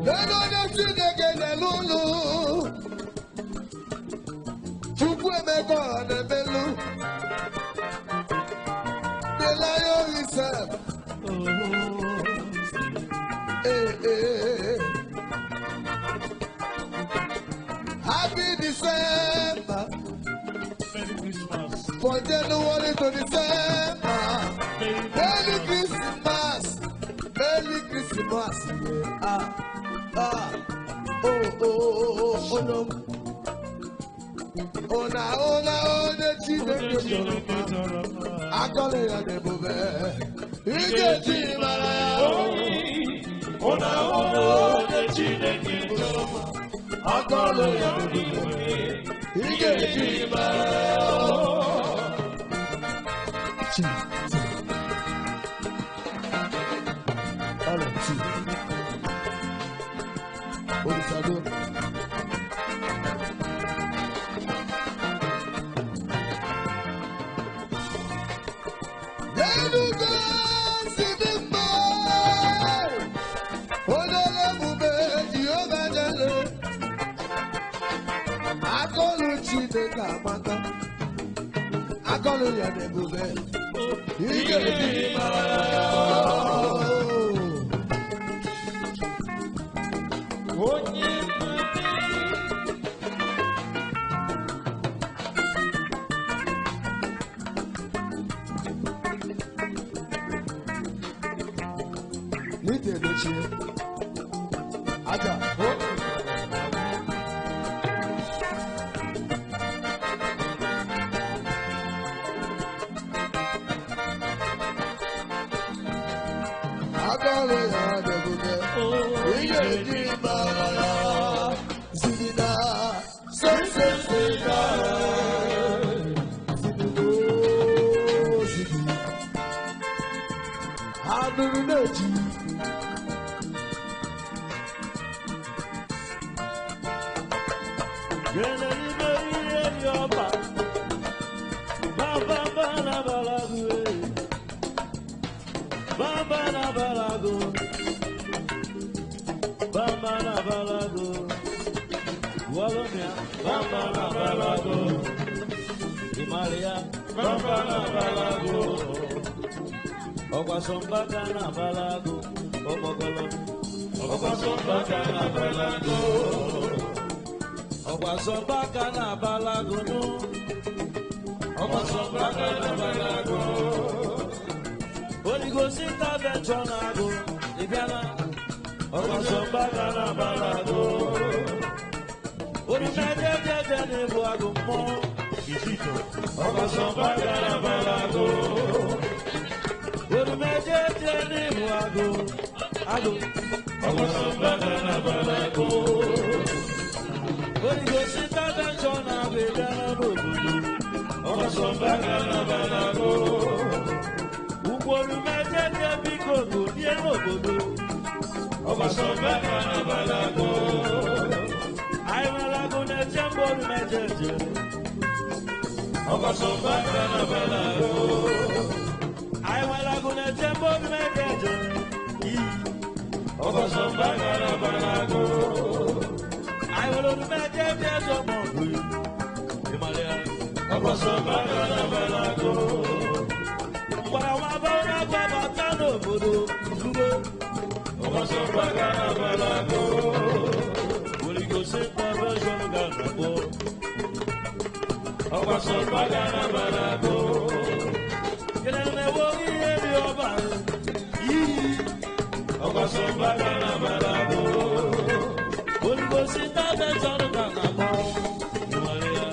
Neno na Chineke nelulu. Chukwu emego na-emelu. The lion himself. Happy December. Merry Christmas. For January to December. Merry Christmas. Merry Christmas. No. Ona, Chineke chọrọ mma. Akọle ya n'ebube. Ike ji mara ya. Ona, Chineke chọrọ mma. Akọle ya n'ebube. Ike ji mara ya. Akọlu ya n'ebube, ike ji mara ya. Onye Nite dochie, aja. Akọlu ya n'ebube, ike ji mara ya. Zidina, zidina. Zidina, anụrụ na-eji. Okwasombaga na balago, okokolo. Okwasombaga na balago, okwasombaga na balago no. Okwasombaga na balago. Holy Ghost intervention ago, Ibiana. Okwasombaga na balago. Holy Meje ne buago mo. Isito. Okwasombaga na balago. Orumeje tieni muago, ago. Okwasombaga na balago. Holy Ghost intervention abegana n'obodo. Okwasombaga na balago. Orumeje tie biko go die n'obodo. Okwasombaga na balago. Ai balago na tembo orumeje tie. Okwasombaga na balago. I will go to temple mejeje. Okwasombaga na balago. I will go to mejeje somongu. Himalaya. Okwasombaga na balago. Para wabona baba tano bodo. Zugo. Okwasombaga na balago. Holy Ghost intervention gana bo. Okwasombaga na balago. Okwasombaga na balago. Holy Ghost intervention gana bo. Himalaya.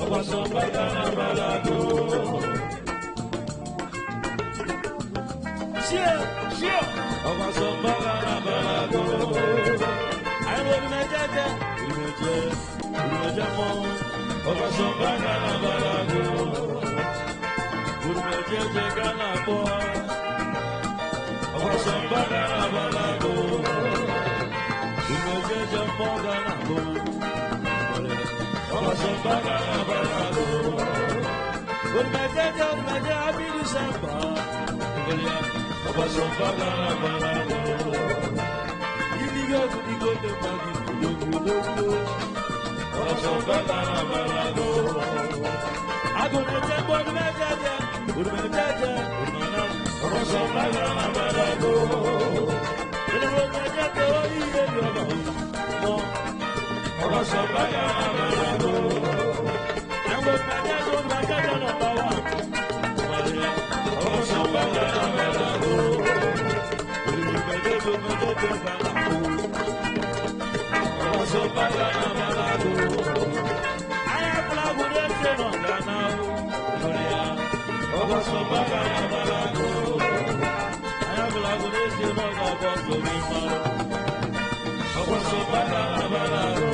Okwasombaga na balago. Shio. Okwasombaga na balago. I will mejeje. Urumeje mo. Okwasombaga na balago. Urumeje gana bo. Okwasombaga na balago. Urumeje mo gana bo. Okwasombaga na balago. Urumeje happy December. Okwasombaga na balago. Iligo baga na balago. And when my dad goes back to number one. Ogoso baga na balago. Ogoso baga na balago. Aya balago de seno gana o. Ogoso baga na balago. Aya balago de seno gana o. Ogoso baga na balago.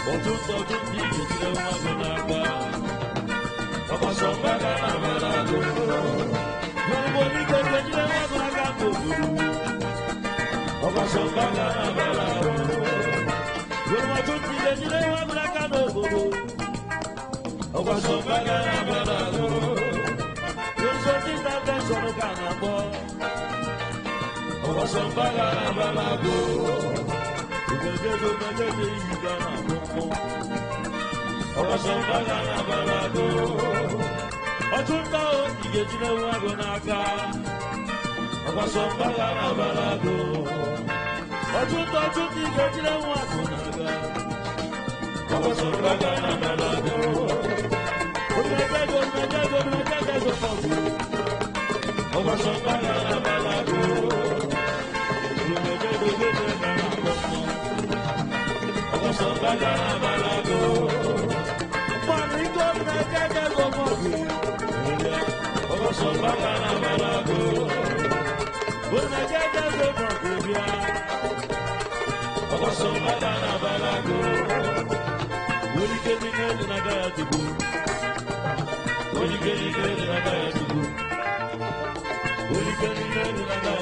Otu di gidile wa gona ba. Ogoso baga na balago. Yoni ko gidile wa gona ga ko. Ogoso baga na balago. Yoni ko gidile wa gona ga no. Ogoso baga na balago. Yoni so ti ta ga so no ga na bo. Ogoso baga na balago. Ogoso baga na balago. Otunta o igejile wa go n'aka. Ogoso baga na balago. Otunta igejile wa go n'aka. Ogoso baga na balago. Ogoso baga na balago. Ogoso baga na balago. Maniko na jaja go mobi. Ogoso baga na balago. Gona jaja go mobi. Ogoso baga na balago. Woli ke ni na ga tubu. Woli ke ni na ga tubu. Woli ke ni na ga